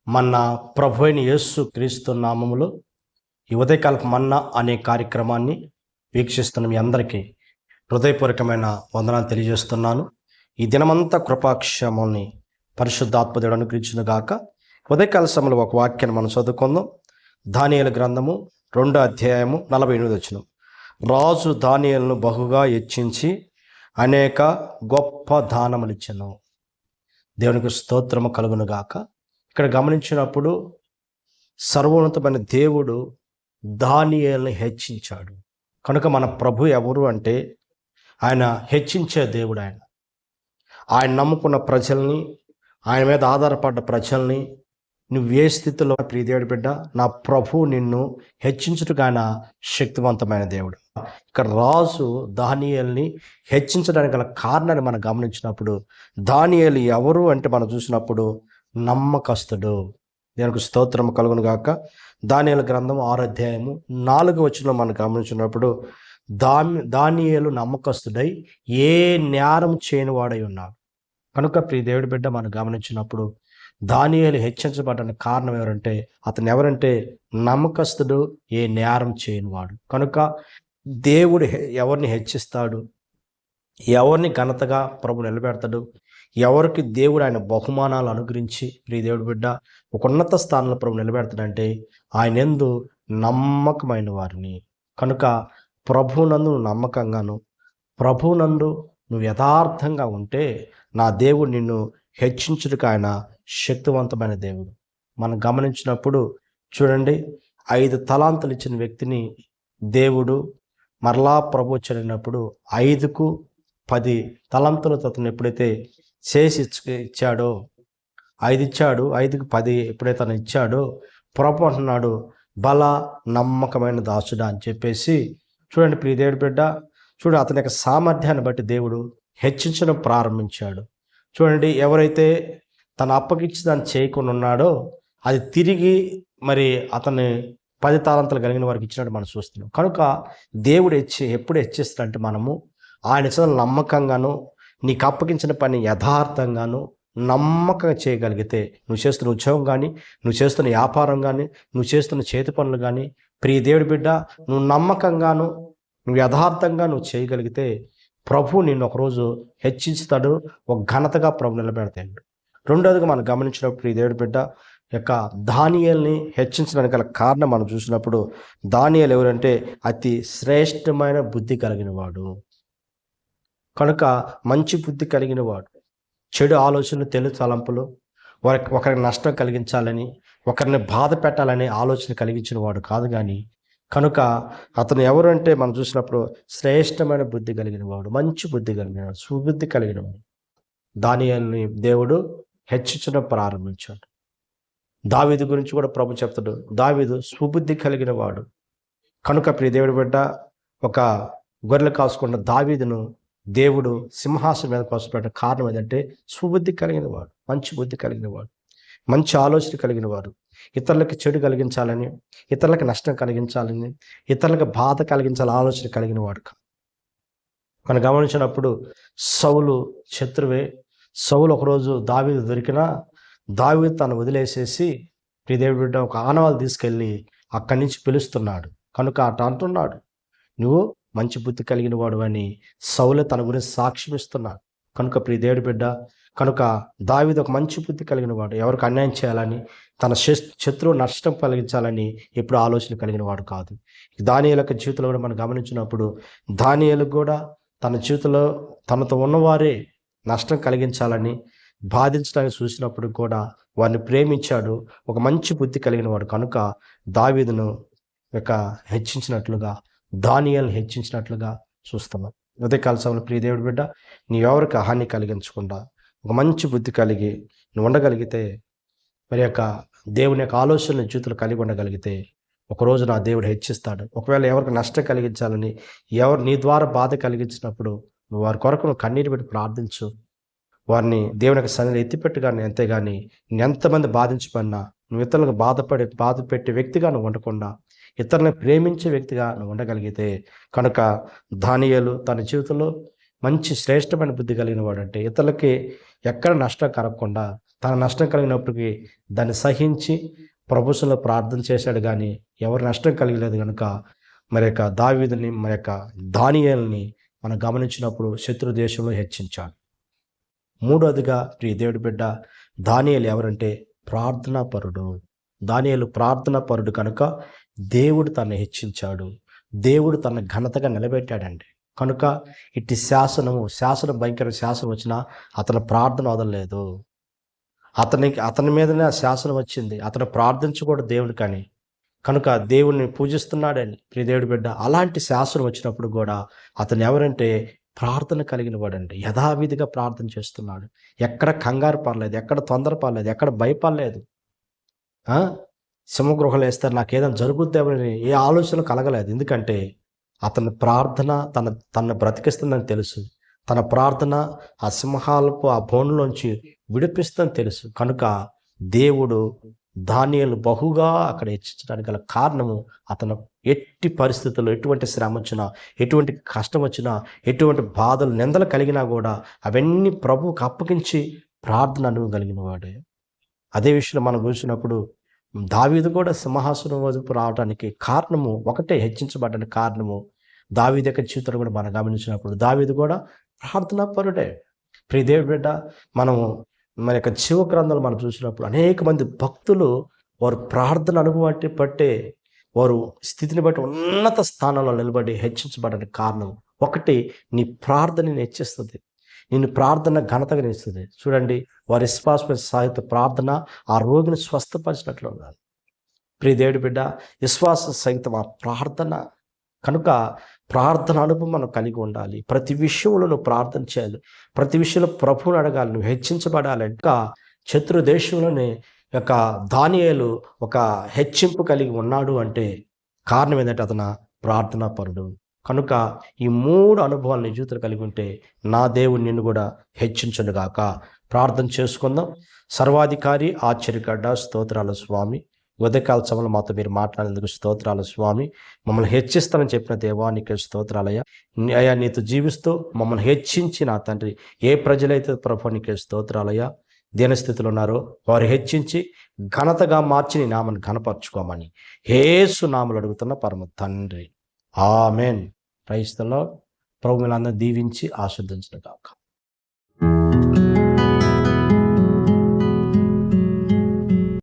మన ప్రభు అయిన యేసు క్రీస్తు నామములో ఈ ఉదయకాలపు మన్నా అనే కార్యక్రమాన్ని వీక్షిస్తున్న మీ అందరికీ హృదయపూర్వకమైన వందనాలు తెలియజేస్తున్నాను. ఈ దినమంతా కృపాక్షేమాన్ని పరిశుద్ధాత్మదేవుడు అనుగ్రహించును గాక. ఉదయకాల సమయంలో ఒక వాక్యాన్ని మనం చదువుకుందాం. దానియేలు గ్రంథము 2వ అధ్యాయము 48వ వచనం. రాజు దానియేలును బహుగా హెచ్చించి అనేక గొప్ప దానములిచ్చెను. దేవునికి స్తోత్రము కలుగును గాక. ఇక్కడ గమనించినప్పుడు సర్వోన్నతమైన దేవుడు దానియేలుని హెచ్చించాడు. కనుక మన ప్రభు ఎవరు అంటే ఆయన హెచ్చించే దేవుడు. ఆయన నమ్ముకున్న ప్రజల్ని, ఆయన మీద ఆధారపడ్డ ప్రజల్ని నువ్వు ఏ స్థితిలో ప్రియదేవుడి బిడ్డ, నా ప్రభు నిన్ను హెచ్చించుటకు ఆయన శక్తివంతమైన దేవుడు. ఇక్కడ రాజు దానియేలుని హెచ్చించడానికి గల కారణాన్ని మనం గమనించినప్పుడు దానియేలు ఎవరు అంటే మనం చూసినప్పుడు నమ్మకస్తుడు. దేవునికి స్తోత్రం కలుగును గాక. దానియేలు గ్రంథం 6వ అధ్యాయము 4వ వచనంలో మనం గమనించినప్పుడు దానియేలు నమ్మకస్తుడై ఏ నేరం చేయని వాడై ఉన్నాడు. కనుక ప్రియ దేవుడి బిడ్డ మనం గమనించినప్పుడు దానియేలు హెచ్చించబడడానికి కారణం ఎవరంటే అతను ఎవరంటే నమ్మకస్తుడు, ఏ నేరం చేయని వాడు. కనుక దేవుడు ఎవరిని హెచ్చిస్తాడు, ఎవరిని ఘనతగా ప్రభు నిలబెడతాడు, ఎవరికి దేవుడు ఆయన బహుమానాలు అనుగ్రహించి ప్రియ దేవుడి బిడ్డ ఒక ఉన్నత స్థానంలో ప్రభు నిలబెడతాడంటే ఆయన యందు నమ్మకమైన వారిని. కనుక ప్రభువునందు నువ్వు నమ్మకంగాను, ప్రభువునందు నువ్వు యథార్థంగా ఉంటే నా దేవుడు నిన్ను హెచ్చించుటకు ఆయన శక్తివంతమైన దేవుడు. మనం గమనించినప్పుడు చూడండి, 5 తలాంతులు ఇచ్చిన వ్యక్తిని దేవుడు మరలా ప్రభు చదివినప్పుడు 5కు 10 తలాంతులతో అతను ఎప్పుడైతే చేసి ఇచ్చాడో, 5 ఇచ్చాడు, 5కు 10 ఎప్పుడైతే అతను ఇచ్చాడో ప్రభు అంటున్నాడు, బల నమ్మకమైన దాసుడా అని చెప్పేసి. చూడండి ప్రియ దేవుడి బిడ్డ, చూడు అతని యొక్క సామర్థ్యాన్ని బట్టి దేవుడు హెచ్చించడం ప్రారంభించాడు. చూడండి, ఎవరైతే తను అప్పగించి దాన్ని చేయకుండా ఉన్నాడో అది తిరిగి మరి అతన్ని 10 తాళంతులు కలిగిన వారికి ఇచ్చినట్టు మనం చూస్తున్నాం. కనుక దేవుడు ఎప్పుడు హెచ్చిస్తాడంటే మనము ఆయన ఇచ్చిన నమ్మకంగాను, నీకు అప్పగించిన పని యథార్థంగాను నమ్మకంగా చేయగలిగితే, నువ్వు చేస్తున్న ఉద్యోగం కానీ, నువ్వు చేస్తున్న వ్యాపారం కానీ, నువ్వు చేస్తున్న చేతి పనులు కానీ, ప్రియ దేవుడి బిడ్డ నువ్వు నమ్మకంగాను నువ్వు యథార్థంగా నువ్వు చేయగలిగితే ప్రభు నిన్ను ఒకరోజు హెచ్చించుతాడు, ఒక ఘనతగా ప్రభు నిలబెడతాడు. రెండోదిగా మనం గమనించినప్పుడు ప్రియ దేవుడి బిడ్డ యొక్క దానియేలుని హెచ్చించడానికి గల కారణం మనం చూసినప్పుడు దానియేలు ఎవరంటే అతి శ్రేష్టమైన బుద్ధి కలిగిన వాడు. కనుక మంచి బుద్ధి కలిగిన వాడు, చెడు ఆలోచనలు, తెలుగు తలంపులు, ఒకరికి నష్టం కలిగించాలని, ఒకరిని బాధ పెట్టాలని ఆలోచన కలిగించిన వాడు కాదు. కానీ కనుక అతను ఎవరు అంటే మనం చూసినప్పుడు శ్రేష్టమైన బుద్ధి కలిగిన వాడు, మంచి బుద్ధి కలిగిన వాడు, సుబుద్ధి కలిగిన వాడు. దానియేలుని దేవుడు హెచ్చించడం ప్రారంభించాడు. దావీదు గురించి కూడా ప్రభు చెప్తాడు, దావీదు సుబుద్ధి కలిగిన వాడు. కనుక ప్రియ దేవుడి బిడ్డ ఒక గొర్రెలు కాసుకున్న దావీదును దేవుడు సింహాసనం మీద కూర్చోబెట్టిన కారణం ఏంటంటే సుబుద్ధి కలిగిన వాడు, మంచి బుద్ధి కలిగిన వాడు, మంచి ఆలోచన కలిగిన వాడు. ఇతరులకు చెడు కలిగించాలని, ఇతరులకు నష్టం కలిగించాలని, ఇతరులకు బాధ కలిగించాలని ఆలోచన కలిగిన వాడు. మనం గమనించినప్పుడు సౌలు శత్రువే. సౌలు ఒకరోజు దావీదు దొరికినా దావీదు తను వదిలేసేసి ప్రియ దేవుడి బిడ్డ ఒక ఆనవాలు తీసుకెళ్ళి అక్కడి నుంచి పిలుస్తున్నాడు. కనుక అట అంటున్నాడు, నువ్వు మంచి బుద్ధి కలిగిన వాడు అని సౌలే తన గురించి సాక్ష్యం ఇస్తున్నాడు. కనుక ప్రియ దేవుడి బిడ్డ, కనుక దావీదు ఒక మంచి బుద్ధి కలిగిన వాడు, ఎవరికి అన్యాయం చేయాలని, తన శత్రువు నష్టం కలిగించాలని ఎప్పుడు ఆలోచన కలిగిన వాడు కాదు. దానియేలు యొక్క జీవితంలో కూడా మనం గమనించినప్పుడు దానియేలు కూడా తన జీవితంలో తనతో ఉన్నవారే నష్టం కలిగించాలని, బాధించడానికి చూసినప్పుడు కూడా వారిని ప్రేమించాడు, ఒక మంచి బుద్ధి కలిగిన వాడు. కనుక దావీదును యొక్క హెచ్చించినట్లుగా, దానియేలును హెచ్చించినట్లుగా చూస్తున్నాం. ఉదయకాల సమయంలో ప్రియ దేవుడి బిడ్డ, నీ ఎవరికి హాని కలిగించకుండా ఒక మంచి బుద్ధి కలిగి నువ్వు ఉండగలిగితే, మరి యొక్క దేవుని యొక్క ఆలోచనలు జీవితంలో కలిగి ఉండగలిగితే ఒకరోజు నా దేవుడు హెచ్చిస్తాడు. ఒకవేళ ఎవరికి నష్టం కలిగించాలని, ఎవరు నీ ద్వారా బాధ కలిగించినప్పుడు నువ్వు వారి కొరకు నువ్వు కన్నీరు పెట్టి ప్రార్థించు, వారిని దేవుని యొక్క సన్నిధిలో ఎత్తిపెట్టు. కానీ అంతేగాని ఎంతమంది బాధించబడినా నువ్వు ఇతరులకు బాధ పెట్టే వ్యక్తిగా నువ్వు ఉండకుండా ఇతరులను ప్రేమించే వ్యక్తిగా నువ్వు ఉండగలిగితే, కనుక దానియేలు తన జీవితంలో మంచి శ్రేష్టమైన బుద్ధి కలిగిన వాడు. అంటే ఇతరులకి ఎక్కడ నష్టం కలగకుండా తన నష్టం కలిగినప్పటికీ దాన్ని సహించి ప్రభుత్వంలో ప్రార్థన చేశాడు. కానీ ఎవరు నష్టం కలిగలేదు కనుక మరి యొక్క దావీదుని మరి యొక్క దానియేలుని మనం గమనించినప్పుడు శత్రు దేశంలో హెచ్చించాడు. మూడోదిగా ప్రియ దేవుడి బిడ్డ, దానియేలు ఎవరంటే ప్రార్థనాపరుడు. దానియేలు ప్రార్థనాపరుడు కనుక దేవుడు తనను హెచ్చించాడు, దేవుడు తన ఘనతగా నిలబెట్టాడండి. కనుక ఇట్టి శాసనం భయంకర శాసనం వచ్చినా అతని ప్రార్థన వదలలేదు. అతని మీదనే ఆ శాసనం వచ్చింది. అతను ప్రార్థించకూడదు దేవుడు కానీ, కనుక దేవుణ్ణి పూజిస్తున్నాడని ప్రియ దేవుడి బిడ్డ. అలాంటి శాసనం వచ్చినప్పుడు కూడా అతను ఎవరంటే ప్రార్థన కలిగిన వాడండి. యథావిధిగా ప్రార్థన చేస్తున్నాడు. ఎక్కడ కంగారు పడలేదు, ఎక్కడ తొందర పడలేదు, ఎక్కడ భయపడలేదు. సింహగృహలు వేస్తారు నాకు ఏదైనా జరుగుద్దామని ఏ ఆలోచన కలగలేదు. ఎందుకంటే అతని ప్రార్థన తనను బ్రతికిస్తుందని తెలుసు. తన ప్రార్థన ఆ సింహాలపు ఆ బోన్లోంచి విడిపిస్తుందని తెలుసు. కనుక దేవుడు దానియేలు బహుగా అక్కడ హెచ్చించడానికి గల కారణము, అతను ఎట్టి పరిస్థితుల్లో ఎటువంటి శ్రమ వచ్చినా, ఎటువంటి కష్టం వచ్చినా, ఎటువంటి బాధలు నిందలు కలిగినా కూడా అవన్నీ ప్రభువుకు అప్పగించి ప్రార్థన అనుభవగలిగిన వాడే. అదే విషయంలో మనం చూసినప్పుడు దావీదు కూడా సింహాసనం వదిలిపు రావడానికి కారణము ఒకటే, హెచ్చించబడ్డానికి కారణము దావీదు యొక్క జీవితంలో కూడా మనం గమనించినప్పుడు దావీదు కూడా ప్రార్థనా పరుడే. ప్రియ దేవుడి బిడ్డ, మనము మన యొక్క జీవ గ్రంథాలు మనం చూసినప్పుడు అనేక మంది భక్తులు వారు ప్రార్థన అనుభవం బట్టే వారు స్థితిని బట్టి ఉన్నత స్థానంలో నిలబడి హెచ్చించబడడానికి కారణం ఒకటి, నీ ప్రార్థనని హెచ్చిస్తుంది, నిన్ను ప్రార్థన ఘనతగా నిస్తుంది. చూడండి, వారి విశ్వాస సహిత ప్రార్థన ఆ రోగిని స్వస్థపరిచినట్లు ఉన్నారు. ప్రియ దేవుడి బిడ్డ, విశ్వాస సహితం ఆ ప్రార్థన. కనుక ప్రార్థన అనుభవం మనం కలిగి ఉండాలి. ప్రతి విషయంలో నువ్వు ప్రార్థన చేయాలి. ప్రతి విషయంలో ప్రభువుని అడగాలి. నువ్వు హెచ్చించబడాలి. ఇంకా శత్రు దేశంలోనే యొక్క దానియేలు ఒక హెచ్చింపు కలిగి ఉన్నాడు అంటే కారణం ఏంటంటే అతను ప్రార్థనా పరుడు. కనుక ఈ 3 అనుభవాలు నీ జీవితంలో కలిగి ఉంటే నా దేవుడు నిన్ను కూడా హెచ్చించునుగాక. ప్రార్థన చేసుకుందాం. సర్వాధికారి ఆశ్చర్యకర్త స్తోత్రాల స్వామి, ఉదయకాల సమయంలో మాతో మీరు మాట్లాడేందుకు స్తోత్రాల స్వామి. మమ్మల్ని హెచ్చిస్తానని చెప్పిన దేవా నీకు స్తోత్రాలయ్యా. అయ్యా, నీతో జీవిస్తూ మమ్మల్ని హెచ్చించి నా తండ్రి ఏ ప్రజలైతే ప్రభు నీకు స్తోత్రాలయ్యా దీనస్థితిలో ఉన్నారో వారు హెచ్చించి ఘనతగా మార్చి నీ నామని ఘనపరచుకోమని యేసు నామములో అడుగుతున్న పరమ తండ్రి, ఆమేన్. Praise the Lord. ప్రభు మిమ్మల్ని అందరిని దీవించి ఆశీర్వదించును గాక.